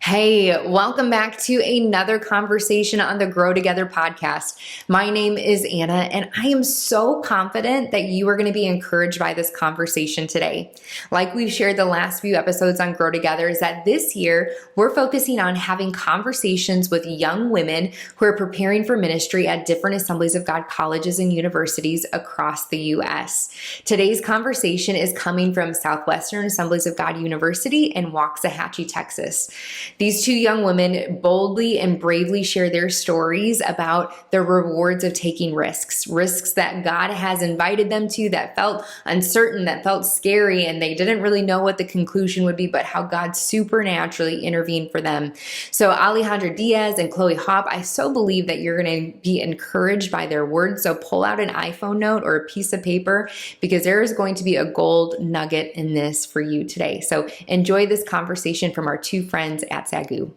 Hey, welcome back to another conversation on the Grow Together podcast. My name is Anna, and I am so confident that you are going to be encouraged by this conversation today. Like we've shared the last few episodes on Grow Together, is that this year we're focusing on having conversations with young women who are preparing for ministry at different Assemblies of God colleges and universities across the U.S. Today's conversation is coming from Southwestern Assemblies of God University in Waxahachie, Texas. These two young women boldly and bravely share their stories about the rewards of taking risks that God has invited them to that felt uncertain, that felt scary, and they didn't really know what the conclusion would be, but how God supernaturally intervened for them. So Alejandra Diaz and Chloe Hop, I so believe that you're going to be encouraged by their words. So pull out an iPhone note or a piece of paper, because there is going to be a gold nugget in this for you today. So enjoy this conversation from our two friends at SAGU.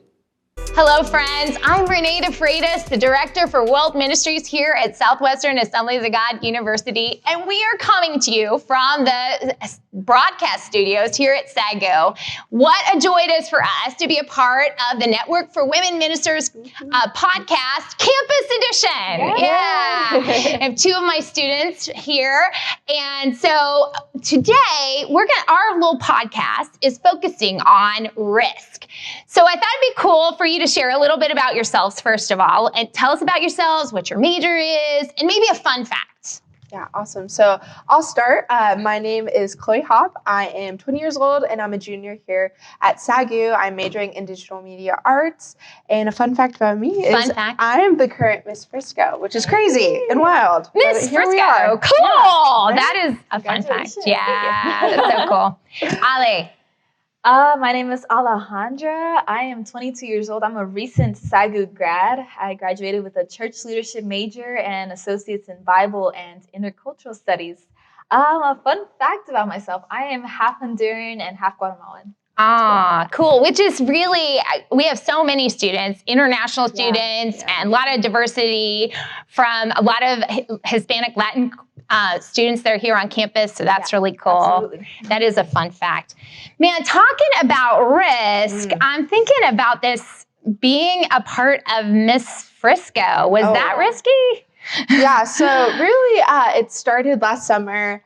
Hello, friends. I'm Rennae deFreitas, the director for World Ministries here at Southwestern Assemblies of God University, and we are coming to you from the broadcast studios here at SAGU. What a joy it is for us to be a part of the Network for Women Ministers podcast, Campus Edition. Yeah. I have two of my students here, and so today our little podcast is focusing on risk. So I thought it'd be cool for you to share a little bit about yourselves, first of all, and tell us about yourselves, what your major is, and maybe a fun fact. Yeah, awesome. So I'll start. My name is Chloe Hop. I am 20 years old, and I'm a junior here at SAGU. I'm majoring in digital media arts. And a fun fact about me is I'm the current Miss Frisco, which is crazy and wild. Miss Frisco, cool. Yeah. That is a fun fact. Yeah, that's so cool. Ale. My name is Alejandra. I am 22 years old. I'm a recent SAGU grad. I graduated with a church leadership major and associates in Bible and intercultural studies. A fun fact about myself, I am half Honduran and half Guatemalan. Ah, cool. Which is really, we have so many students, international students, and a lot of diversity from a lot of Hispanic, Latin students that are here on campus. So that's really cool. Absolutely. That is a fun fact. Man, talking about risk, I'm thinking about this being a part of Miss Frisco. Was that risky? Yeah, so really it started last summer.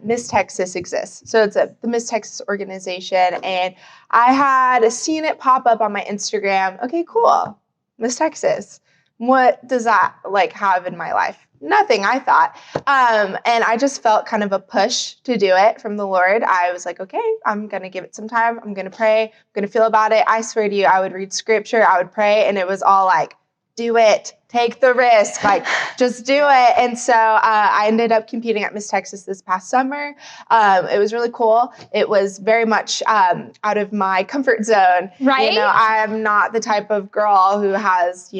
Miss Texas exists. So it's the Miss Texas organization. And I had seen it pop up on my Instagram. Okay, cool. Miss Texas. What does that have in my life? Nothing, I thought. And I just felt kind of a push to do it from the Lord. I was like, okay, I'm going to give it some time. I'm going to pray. I'm going to feel about it. I swear to you, I would read scripture. I would pray. And it was all like, do it. Take the risk. Just do it. And so I ended up competing at Miss Texas this past summer. It was really cool. It was very much out of my comfort zone. Right. I am not the type of girl who has,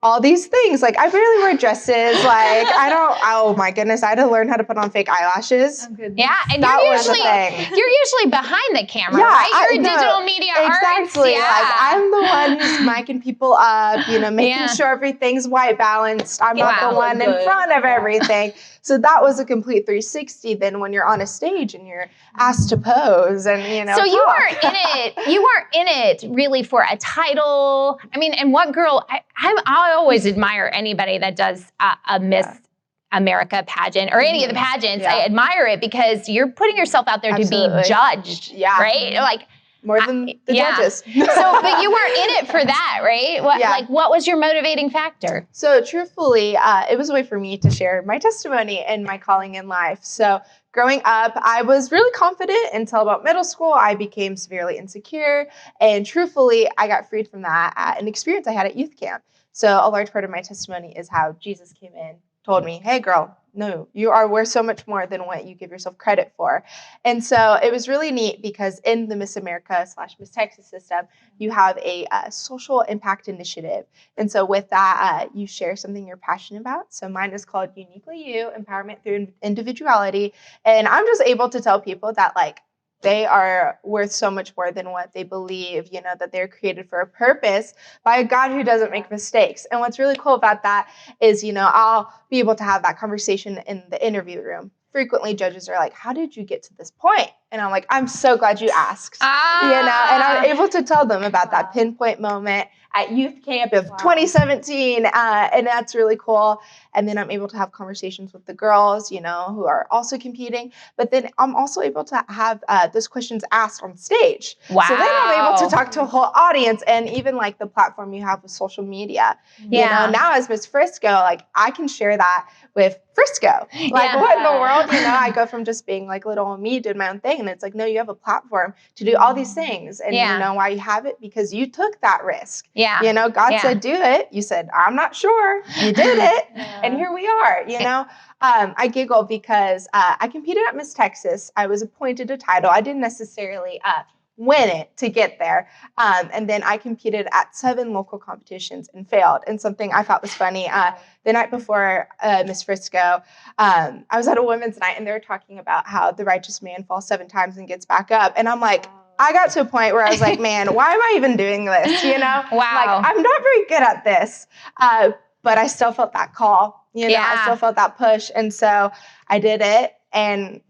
all these things. I barely wear dresses. Oh my goodness, I had to learn how to put on fake eyelashes. Yeah, and you're usually behind the camera, yeah, right? You're in digital media arts. Exactly. Yeah. I'm the one who's micing people up, making sure everything's white balanced. I'm not the one in front of everything. So that was a complete 360 then when you're on a stage and you're asked to pose and, So you weren't in it really for a title. I mean, and what girl, I always admire anybody that does a Miss America pageant or any of the pageants. I admire it because you're putting yourself out there to be judged, right? More than the judges. But you weren't in it for that, right? What was your motivating factor? So truthfully, it was a way for me to share my testimony and my calling in life. So growing up, I was really confident until about middle school. I became severely insecure. And truthfully, I got freed from that at an experience I had at youth camp. So a large part of my testimony is how Jesus came in, told me, hey, girl, no, you are worth so much more than what you give yourself credit for. And so it was really neat because in the Miss America / Miss Texas system, you have a social impact initiative. And so with that, you share something you're passionate about. So mine is called Uniquely You, Empowerment Through Individuality. And I'm just able to tell people that they are worth so much more than what they believe, you know, that they're created for a purpose by a God who doesn't make mistakes. And what's really cool about that is, you know, I'll be able to have that conversation in the interview room. Frequently judges are like, how did you get to this point? And I'm like, I'm so glad you asked, you know, and I'm able to tell them about that pinpoint moment at youth camp of 2017. And that's really cool. And then I'm able to have conversations with the girls, you know, who are also competing. But then I'm also able to have those questions asked on stage. Wow. So then I'm able to talk to a whole audience, and even like the platform you have with social media. You know, now as Miss Frisco, like I can share that with Frisco. Like what in the world, you know, I go from just being like little me, did my own thing. And it's like, no, you have a platform to do all these things. And you know why you have it? Because you took that risk. You know, God said, do it. You said, I'm not sure. You did it. And here we are, you know. I giggle because I competed at Miss Texas. I was appointed a title. I didn't necessarily win it to get there. And then I competed at 7 local competitions and failed. And something I thought was funny, the night before Miss Frisco, I was at a women's night and they were talking about how the righteous man falls 7 times and gets back up. And I'm like, I got to a point where I was like, man, why am I even doing this? You know, like I'm not very good at this. But I still felt that call, you know, I still felt that push. And so I did it and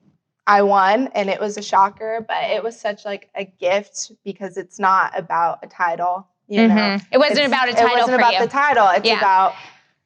I won, and it was a shocker, but it was such like a gift because it's not about a title, you know. It wasn't about a title for you. It wasn't about the title. It's about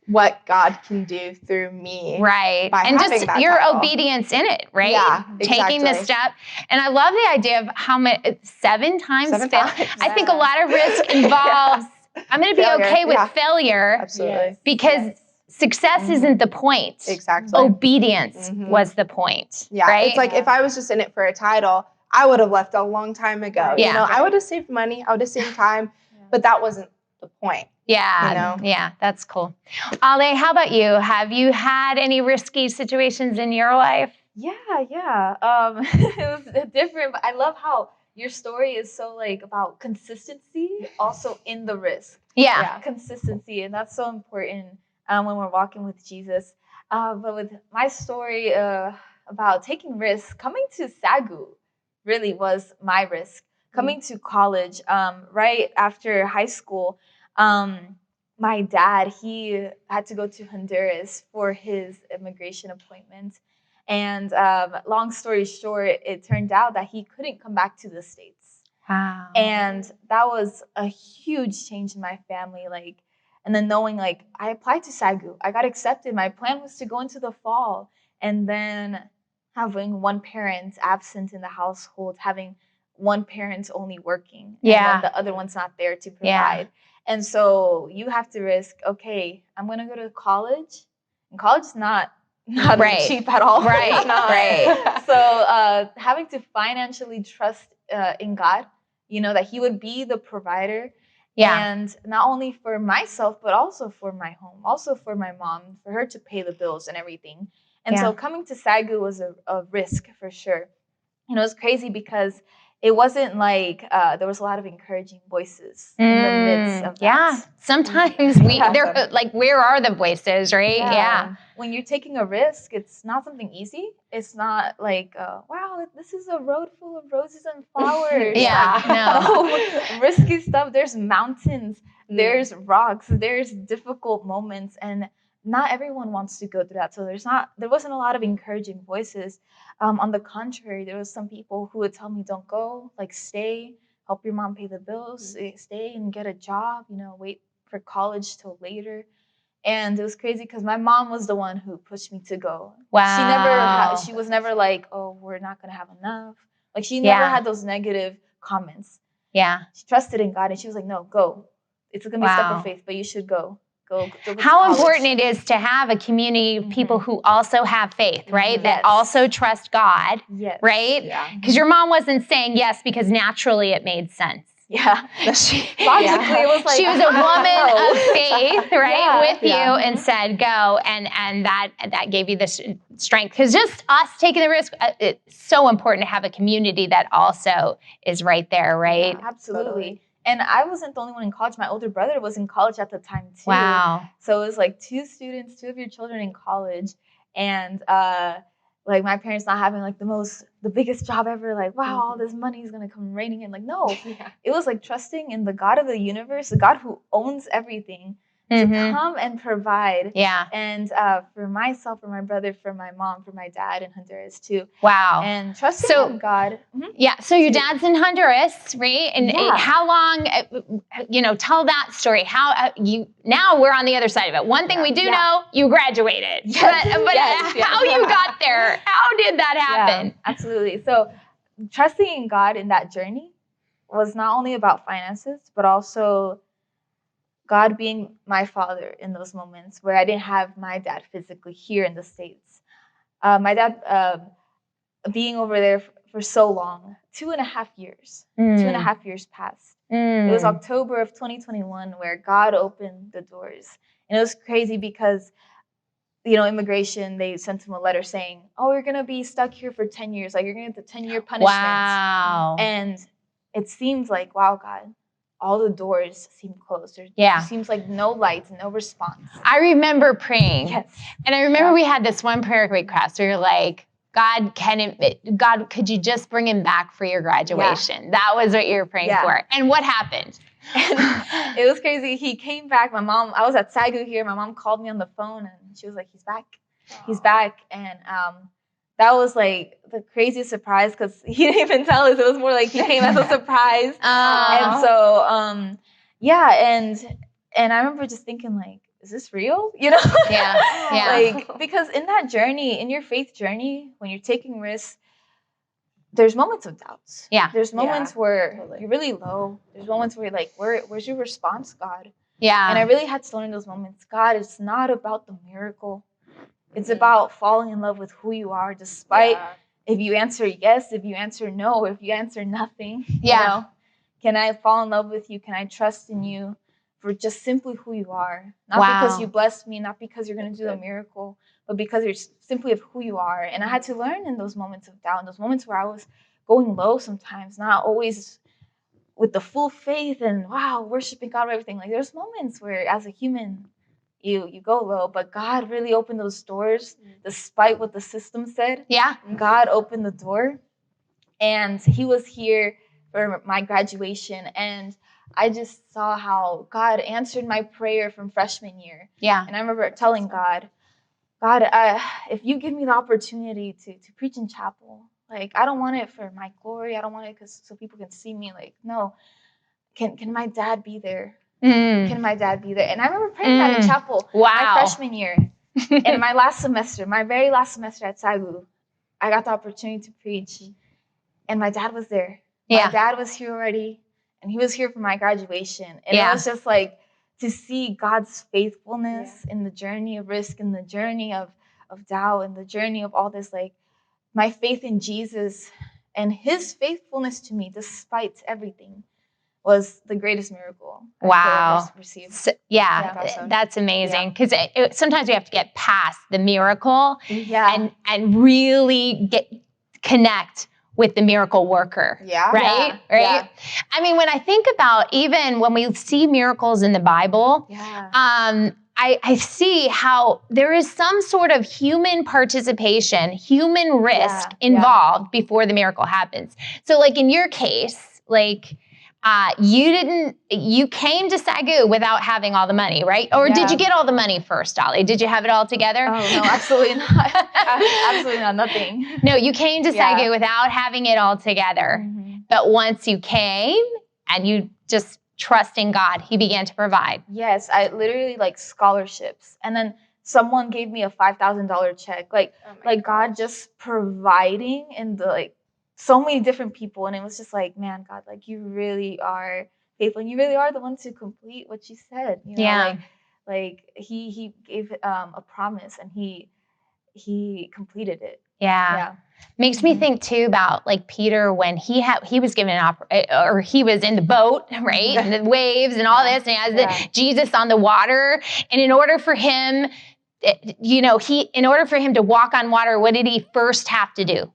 what God can do through me. Right. And just your obedience in it, right? Yeah, exactly. Taking the step. And I love the idea of how many, 7 times fail. I think a lot of risk involves, I'm going to be okay with failure. Absolutely. Because success isn't the point. Exactly. Obedience was the point. Yeah. Right? It's like if I was just in it for a title, I would have left a long time ago. You know, I would have saved money. I would have saved time. But that wasn't the point. Yeah. You know? Yeah. That's cool. Ale, how about you? Have you had any risky situations in your life? Yeah. It was different, but I love how your story is so like about consistency, also in the risk. Yeah. Consistency. And that's so important when we're walking with Jesus. But with my story about taking risks, coming to SAGU really was my risk. Coming to college, right after high school, my dad, he had to go to Honduras for his immigration appointment. And long story short, it turned out that he couldn't come back to the States. Wow. And that was a huge change in my family. Like, and then knowing, like, I applied to SAGU. I got accepted. My plan was to go into the fall. And then having one parent absent in the household, having one parent only working. And then the other one's not there to provide. And so you have to risk, okay, I'm going to go to college. And college is not cheap at all. Right. So having to financially trust in God, you know, that he would be the provider. And not only for myself, but also for my home, also for my mom, for her to pay the bills and everything. And so coming to SAGU was a risk for sure. And it was crazy because it wasn't like there was a lot of encouraging voices in the midst of that. Yeah, sometimes they're like, where are the voices, right? Yeah. When you're taking a risk, it's not something easy. It's not like, wow, this is a road full of roses and flowers. No. Risky stuff. There's mountains, there's rocks, there's difficult moments, and not everyone wants to go through that. So there wasn't a lot of encouraging voices. On the contrary, there was some people who would tell me, don't go, like stay, help your mom pay the bills, stay and get a job, you know, wait for college till later. And it was crazy because my mom was the one who pushed me to go. Wow. She was never like, oh, we're not going to have enough. Like she never had those negative comments. Yeah. She trusted in God and she was like, no, go. It's going to be a step of faith, but you should go. How important it is to have a community of people who also have faith, right? That also trust God, right? Because your mom wasn't saying yes because naturally it made sense. Logically, it was like she was a woman of faith, right, with you, and said go, and that gave you the strength. Because just us taking the risk, it's so important to have a community that also is right there, right? Absolutely. And I wasn't the only one in college. My older brother was in college at the time too. Wow. So it was like 2 students, 2 of your children in college. And like my parents not having like the biggest job ever, like, wow, all this money is gonna come raining in. Like, no, it was like trusting in the God of the universe, the God who owns everything, to come and provide. Yeah. And for myself, for my brother, for my mom, for my dad in Honduras too. Wow. And trusting in God. Yeah. So your dad's in Honduras, right? And how long, tell that story. How now we're on the other side of it. One thing we do know, you graduated. Yes. But how you got there, how did that happen? Yeah, absolutely. So trusting in God in that journey was not only about finances, but also God being my father in those moments where I didn't have my dad physically here in the States. My dad being over there for so long, 2.5 years. 2.5 years passed. It was October of 2021 where God opened the doors. And it was crazy because, immigration, they sent him a letter saying, oh, you're going to be stuck here for 10 years. Like, you're going to get the 10-year punishment. Wow. And it seems like, wow, God, all the doors seem closed. There seems like no lights, no response. I remember praying. Yes. And I remember we had this one prayer request where you're like, God, could you just bring him back for your graduation? Yeah. That was what you were praying for. And what happened? And it was crazy. He came back. I was at SAGU here. My mom called me on the phone and she was like, he's back. He's back. And that was like the craziest surprise because he didn't even tell us. It was more like he came as a surprise. And so, and I remember just thinking like, is this real? Yeah. Like, because in that journey, in your faith journey, when you're taking risks, there's moments of doubts. Yeah. There's moments where you're really low. There's moments where you're like, where's your response, God? Yeah. And I really had to learn those moments. God, it's not about the miracle. It's about falling in love with who you are, despite if you answer yes, if you answer no, if you answer nothing. Yeah. Can I fall in love with you? Can I trust in you for just simply who you are? Not because you blessed me, not because you're going to do a miracle, but because you're simply of who you are. And I had to learn in those moments of doubt, in those moments where I was going low sometimes, not always with the full faith and worshiping God or everything. Like there's moments where as a human, you go low, but God really opened those doors despite what the system said. Yeah. God opened the door and he was here for my graduation. And I just saw how God answered my prayer from freshman year. Yeah. And I remember telling God, if you give me the opportunity to preach in chapel, like I don't want it for my glory. I don't want it so people can see me. Like, no, can my dad be there? Can my dad be there? And I remember praying that in chapel my freshman year. And my very last semester at SAGU, I got the opportunity to preach. And my dad was there. My dad was here already. And he was here for my graduation. And it was just like to see God's faithfulness in the journey of risk, in the journey of doubt, and the journey of all this, like my faith in Jesus and his faithfulness to me, despite everything, was the greatest miracle I could received. So, that's amazing. Because sometimes we have to get past the miracle and really connect with the miracle worker. Right? Yeah. I mean, when I think about even when we see miracles in the Bible, I see how there is some sort of human participation, human risk involved before the miracle happens. So like in your case, like you came to SAGU without having all the money, right? Or did you get all the money first, Ollie? Did you have it all together? Oh, no, absolutely not. Absolutely not, nothing. No, you came to SAGU without having it all together. But once you came and you just trust in God, he began to provide. Yes, I literally like scholarships. And then someone gave me a $5,000 check. Like God just providing in the so many different people. And it was just like, man, God, like you really are faithful. And you really are the one to complete what you said. Like he gave a promise and he completed it. Yeah. Makes me think too about like Peter when he was given or he was in the boat, right? And the waves and all this, and he has Jesus on the water. And in order for him, in order for him to walk on water, what did he first have to do?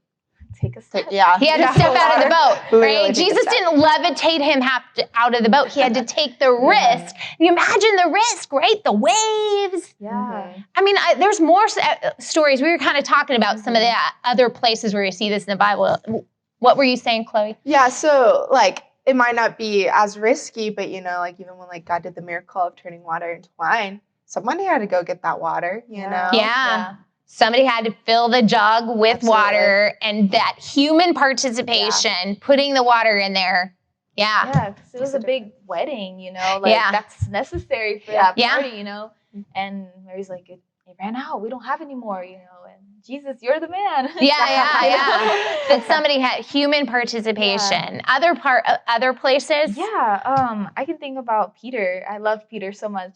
take a step. Yeah. He had to step out of the boat, Really right? take a Jesus step. didn't levitate him out of the boat. He had to take the risk. You imagine the risk, right? The waves. Yeah. I mean, there's more stories. We were kind of talking about some of the other places where you see this in the Bible. What were you saying, Chloe? Yeah, so like it might not be as risky, but you know, like even when like God did the miracle of turning water into wine, somebody had to go get that water, you know? Yeah. Somebody had to fill the jug with Absolutely. water, and that human participation, putting the water in there. Yeah. Yeah, because it was a big wedding, you know, like that's necessary for that party, you know. And Mary's like, it ran out. We don't have any more, you know. And Jesus, you're the man. Yeah. But somebody had human participation. Other places. Yeah. I can think about Peter. I love Peter so much.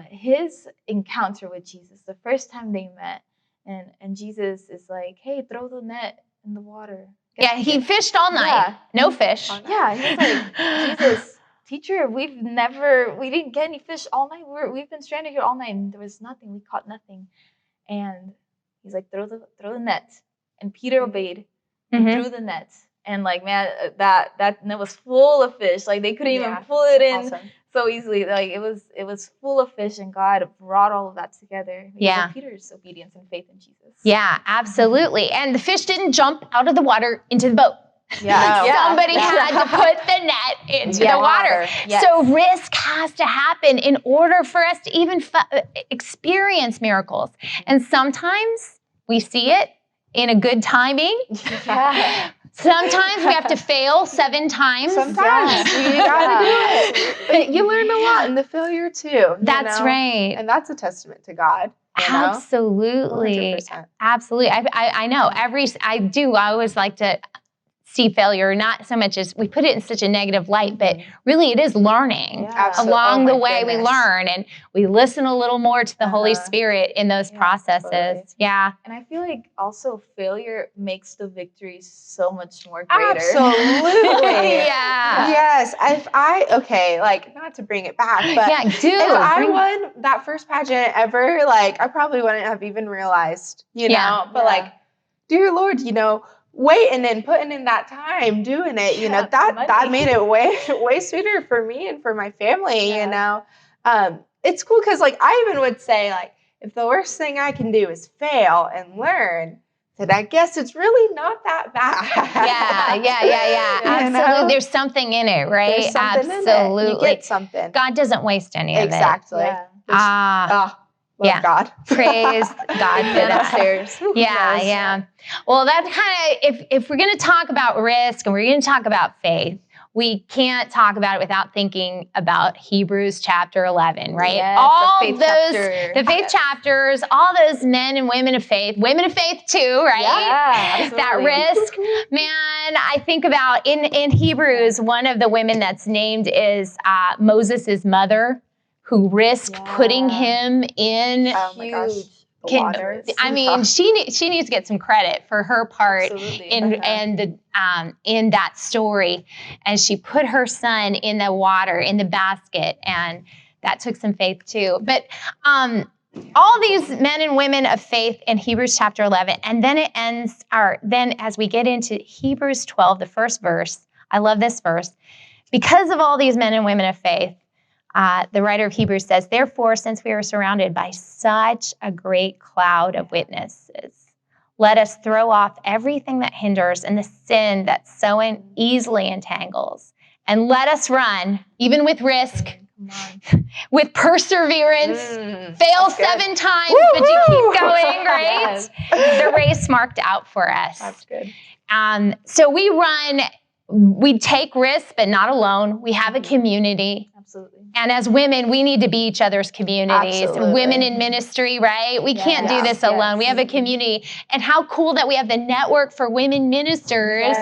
His encounter with Jesus, the first time they met, and Jesus is like, hey, throw the net in the water. Yeah, he fished all night. Yeah. No fish. Yeah, he's like, Jesus, teacher, we didn't get any fish all night. We've been stranded here all night, and there was nothing. We caught nothing. And he's like, throw the net. And Peter obeyed and threw the net. And like, man, that net was full of fish. Like they couldn't even pull it in so easily. Like it was full of fish, and God brought all of that together. Because of Peter's obedience and faith in Jesus. Yeah, absolutely. And the fish didn't jump out of the water into the boat. Yeah. Somebody had to put the net into the water. Yes. So risk has to happen in order for us to even experience miracles. And sometimes we see it in a good timing. Sometimes we have to fail 7 times. Sometimes you gotta do it. But you learn a lot in the failure too. That's right. And that's a testament to God. Absolutely. 100%. Absolutely. I know. I always like to see failure, not so much as we put it in such a negative light, but really it is learning. Along the way we learn, and we listen a little more to the Holy Spirit in those processes. Absolutely. Yeah. And I feel like also failure makes the victories so much more greater. Absolutely. Yeah. Yes. Like not to bring it back, but if I won that first pageant ever, like I probably wouldn't have even realized, you know, but like, dear Lord, you know, waiting and putting in that time doing it, you know, that made it way sweeter for me and for my family, you know. It's cool because like I even would say like if the worst thing I can do is fail and learn, then I guess it's really not that bad. Yeah. Absolutely. There's something in it, right? There's something Absolutely. in it. You get something. God doesn't waste any of it. Exactly. Love God. Praise God for that. Yeah. Well, that's kind of, if we're going to talk about risk and we're going to talk about faith, we can't talk about it without thinking about Hebrews chapter 11, right? Yes, all the faith chapters, all those men and women of faith too, right? Yeah, that risk. Man, I think about in Hebrews, one of the women that's named is Moses' mother, who risked putting him in huge waters. I mean, she needs to get some credit for her part in that story. And she put her son in the water, in the basket, and that took some faith too. But all these men and women of faith in Hebrews chapter 11, and then it ends, then as we get into Hebrews 12, the first verse, I love this verse. Because of all these men and women of faith, the writer of Hebrews says, therefore, since we are surrounded by such a great cloud of witnesses, let us throw off everything that hinders and the sin that so easily entangles. And let us run, even with risk, with perseverance, fail 7 times, but you keep going, right? The race marked out for us. That's good. So we take risks, but not alone. We have a community. Absolutely. And as women, we need to be each other's communities. Absolutely. Women in ministry, right? We can't do this alone. We have a community. And how cool that we have the network for women ministers.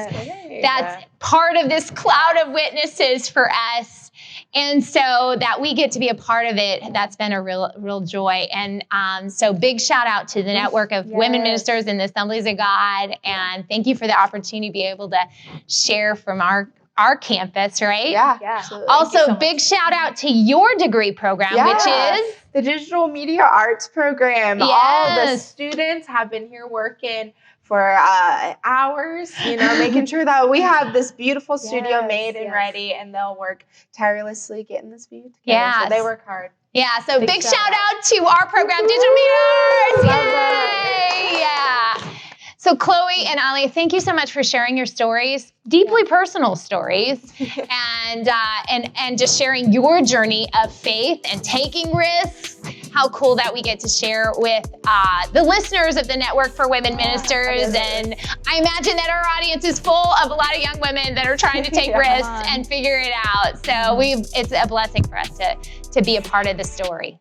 That's part of this cloud of witnesses for us. And so that we get to be a part of it, that's been a real joy. And so big shout out to the network of women ministers in the Assemblies of God. And thank you for the opportunity to be able to share from our our campus, right? Yeah. Yeah. Also, big shout out to your degree program, which is the Digital Media Arts program. Yes. All the students have been here working for hours, making sure that we have this beautiful studio made and ready, and they'll work tirelessly getting this view together. Yes. So they work hard. Yeah, so big shout out to our program, Digital Media Arts. Yay! Yeah. So Chloe and Ali, thank you so much for sharing your stories, deeply personal stories, and just sharing your journey of faith and taking risks. How cool that we get to share with the listeners of the Network for Women Ministers. And I imagine that our audience is full of a lot of young women that are trying to take risks and figure it out. So it's a blessing for us to be a part of the story.